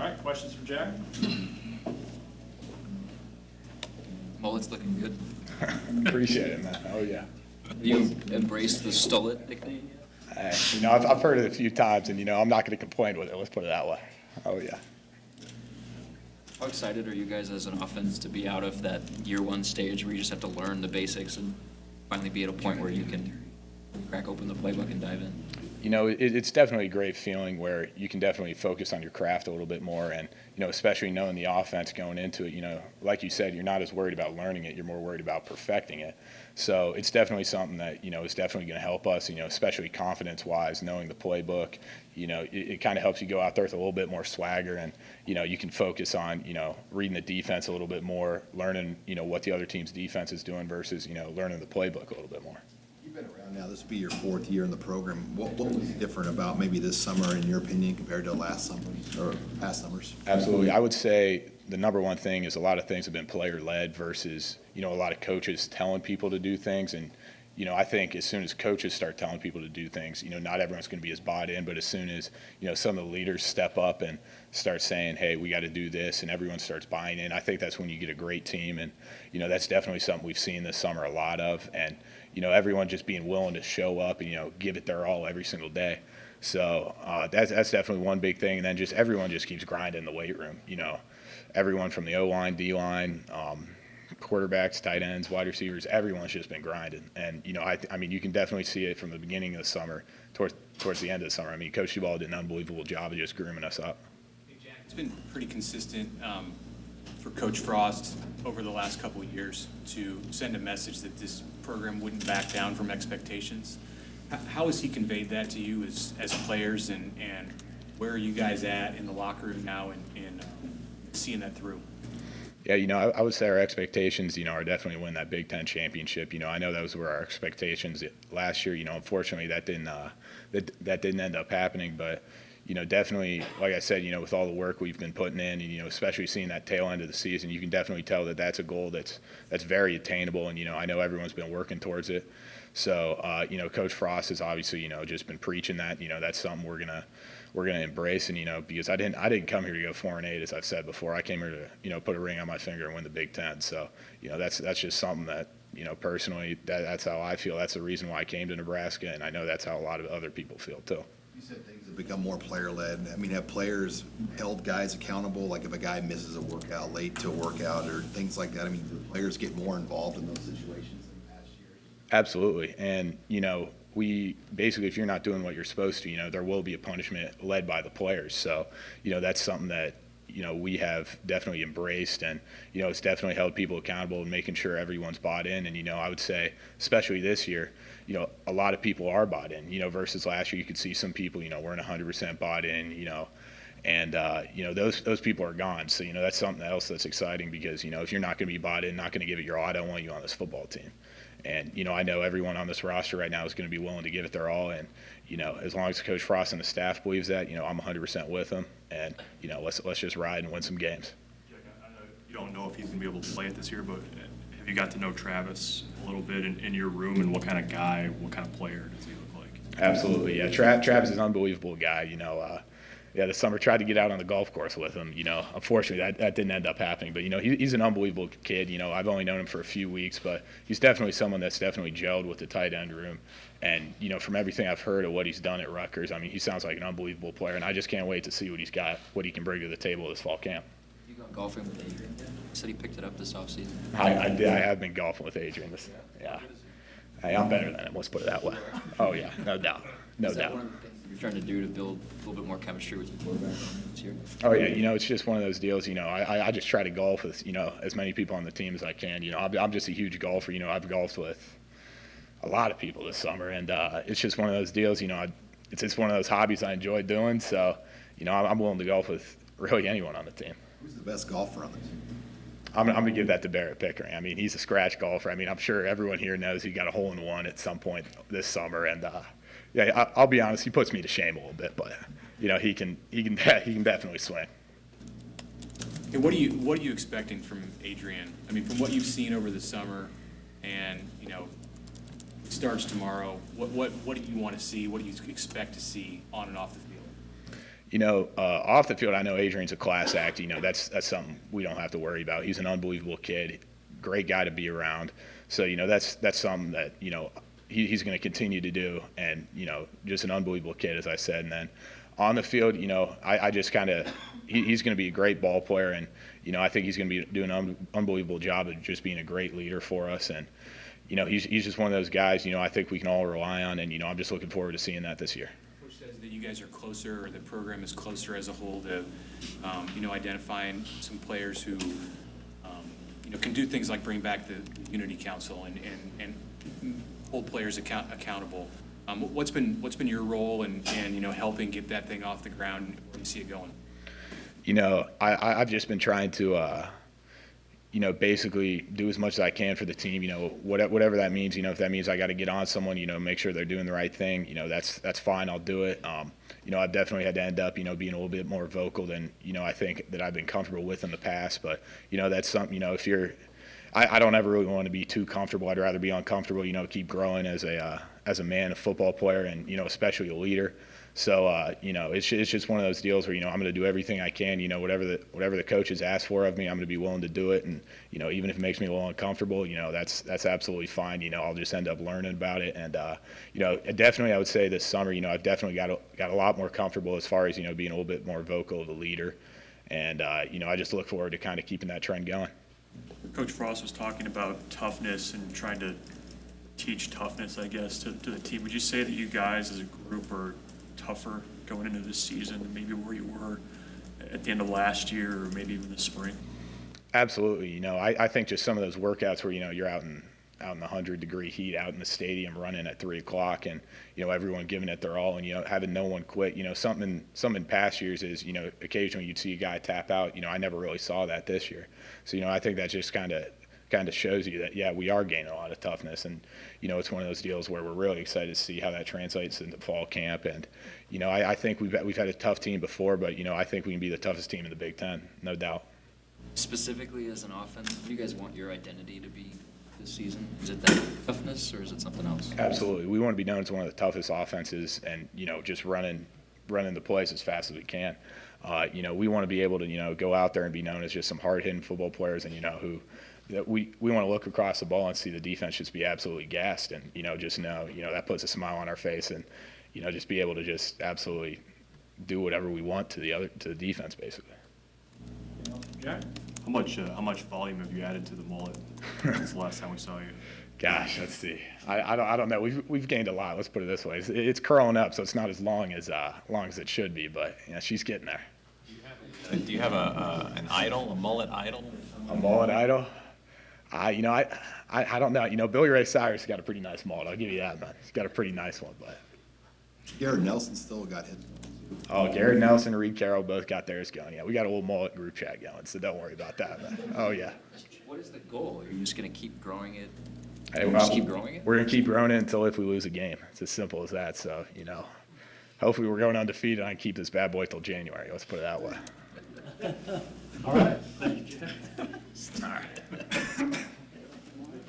right, questions for Jack? Mullet's looking good. Appreciate it, man. Oh, yeah. Have you embraced the Stoll nickname yet? I've heard it a few times, and, I'm not going to complain with it. Let's put it that way. Oh, yeah. How excited are you guys as an offense to be out of that year one stage where you just have to learn the basics and finally be at a point where you can crack open the playbook and dive in? It's definitely a great feeling where you can definitely focus on your craft a little bit more, and especially knowing the offense going into it. Like you said, you're not as worried about learning it; you're more worried about perfecting it. So it's definitely something that is definitely going to help us. Especially confidence-wise, knowing the playbook. It kind of helps you go out there with a little bit more swagger, and you can focus on reading the defense a little bit more, learning what the other team's defense is doing versus learning the playbook a little bit more. You've been around now. This will be your 4th year in the program. What was different about maybe this summer, in your opinion, compared to last summer or past summers? Absolutely. I would say the number one thing is a lot of things have been player-led versus, a lot of coaches telling people to do things. And, I think as soon as coaches start telling people to do things, not everyone's going to be as bought in. But as soon as, some of the leaders step up and start saying, hey, we got to do this, and everyone starts buying in, I think that's when you get a great team. And, that's definitely something we've seen this summer a lot of. And, everyone just being willing to show up and, give it their all every single day. So that's definitely one big thing. And then just everyone just keeps grinding in the weight room. Everyone from the O-line, D-line, quarterbacks, tight ends, wide receivers, everyone's just been grinding. And, I mean, you can definitely see it from the beginning of the summer towards the end of the summer. I mean, Coach Stoll did an unbelievable job of just grooming us up. Hey, Jack, it's been pretty consistent for Coach Frost over the last couple of years to send a message that this program wouldn't back down from expectations. How has he conveyed that to you as players, and where are you guys at in the locker room now in seeing that through? Yeah, I would say our expectations, are definitely win that Big Ten championship. I know those were our expectations last year. Unfortunately, that didn't end up happening. But, definitely, like I said, with all the work we've been putting in, and, especially seeing that tail end of the season, you can definitely tell that that's a goal that's very attainable. And, I know everyone's been working towards it. So, Coach Frost has obviously, just been preaching that. That's something we're gonna embrace, and because I didn't come here to go 4-8, as I've said before. I came here to put a ring on my finger and win the Big Ten. So that's just something that personally that's how I feel. That's the reason why I came to Nebraska, and I know that's how a lot of other people feel too. You said things have become more player-led. I mean, have players held guys accountable? Like if a guy misses a workout, late to a workout, or things like that. I mean, do players get more involved in those situations than past years? Absolutely, and we basically, if you're not doing what you're supposed to, there will be a punishment led by the players. So, that's something that, we have definitely embraced, and, it's definitely held people accountable and making sure everyone's bought in. And, I would say, especially this year, a lot of people are bought in, versus last year. You could see some people, weren't 100% bought in, and, those people are gone. So, that's something else that's exciting because, if you're not going to be bought in, not going to give it your all, I don't want you on this football team. And, I know everyone on this roster right now is going to be willing to give it their all. And, as long as Coach Frost and the staff believes that, I'm 100% with them. And, let's just ride and win some games. Jack, I know you don't know if he's going to be able to play it this year, but have you got to know Travis a little bit in your room, and what kind of guy, what kind of player does he look like? Absolutely, yeah. Travis is an unbelievable guy, this summer tried to get out on the golf course with him. Unfortunately, that didn't end up happening. But, he's an unbelievable kid. I've only known him for a few weeks, but he's definitely someone that's definitely gelled with the tight end room. And, from everything I've heard of what he's done at Rutgers, I mean, he sounds like an unbelievable player. And I just can't wait to see what he's got, what he can bring to the table this fall camp. You gone golfing with Adrian? You said he picked it up this offseason. I have been golfing with Adrian. Yeah. Hey, I'm better than him. Let's put it that way. Oh, yeah, no doubt. No Is that doubt. one of the things that you're trying to do to build a little bit more chemistry with your quarterback this year? Oh, yeah, it's just one of those deals, I just try to golf with, as many people on the team as I can. I'm just a huge golfer. I've golfed with a lot of people this summer, and it's just one of those deals, it's just one of those hobbies I enjoy doing. So, I'm willing to golf with really anyone on the team. Who's the best golfer on the team? I'm going to give that to Barrett Pickering. I mean, he's a scratch golfer. I mean, I'm sure everyone here knows he got a hole-in-one at some point this summer, and yeah, I'll be honest, he puts me to shame a little bit, but he can definitely swing. Hey, what are you expecting from Adrian? I mean, from what you've seen over the summer, and it starts tomorrow. What do you want to see? What do you expect to see on and off the field? Off the field, I know Adrian's a class act. That's something we don't have to worry about. He's an unbelievable kid, great guy to be around. So, that's something that, he's going to continue to do. And, just an unbelievable kid, as I said. And then on the field, I just kind of he's going to be a great ball player. And, I think he's going to be doing an unbelievable job of just being a great leader for us. And, he's just one of those guys, I think we can all rely on. And, I'm just looking forward to seeing that this year. Coach says that you guys are closer, or the program is closer as a whole to, identifying some players who, can do things like bring back the Unity Council and hold players accountable. What's been your role in helping get that thing off the ground and where do you see it going? I've just been trying to, basically do as much as I can for the team, whatever that means, if that means I got to get on someone, make sure they're doing the right thing, that's fine, I'll do it. I've definitely had to end up, being a little bit more vocal than, I think that I've been comfortable with in the past. But, that's something, I don't ever really want to be too comfortable. I'd rather be uncomfortable, keep growing as a man, a football player, and, especially a leader. So, it's just one of those deals where, I'm going to do everything I can, whatever the coaches ask for of me, I'm going to be willing to do it. And, even if it makes me a little uncomfortable, that's absolutely fine. I'll just end up learning about it. And, definitely I would say this summer, I've definitely got a lot more comfortable as far as, being a little bit more vocal of a leader. And, I just look forward to kind of keeping that trend going. Coach Frost was talking about toughness and trying to teach toughness, I guess, to the team. Would you say that you guys as a group are tougher going into this season than maybe where you were at the end of last year or maybe even the spring? Absolutely. I think just some of those workouts where, you're out in the 100-degree heat out in the stadium running at 3 o'clock and, everyone giving it their all and, having no one quit. Something in past years is, occasionally you'd see a guy tap out. I never really saw that this year. So, I think that just kind of shows you that, yeah, we are gaining a lot of toughness. And, it's one of those deals where we're really excited to see how that translates into fall camp. And, I think we've had a tough team before, but, I think we can be the toughest team in the Big Ten, no doubt. Specifically as an offense, what do you guys want your identity to be this season? Is it that toughness or is it something else? Absolutely. We want to be known as one of the toughest offenses and, just running the plays as fast as we can. We want to be able to, go out there and be known as just some hard-hitting football players and, who that we want to look across the ball and see the defense just be absolutely gassed and, just know, that puts a smile on our face and, just be able to just absolutely do whatever we want to the defense, basically. Jack? How much volume have you added to the mullet since the last time we saw you? Gosh, let's see. I don't know. We've gained a lot. Let's put it this way. It's curling up, so it's not as long as it should be. But she's getting there. Do you have an idol, a mullet idol? A mullet idol? I don't know. Billy Ray Cyrus got a pretty nice mullet. I'll give you that, man. He's got a pretty nice one. But Garrett Nelson still got hit. oh, Garrett Nelson and Reed Carroll both got theirs going. Yeah, we got a little mullet group chat going, so don't worry about that, man. Oh yeah. What is the goal? Are you just going to keep growing it? Hey, Just keep growing it? We're gonna keep growing it until if we lose a game. It's as simple as that. So hopefully we're going undefeated and I can keep this bad boy till January. Let's put it that way. All right. Thank you, Jeff. All right.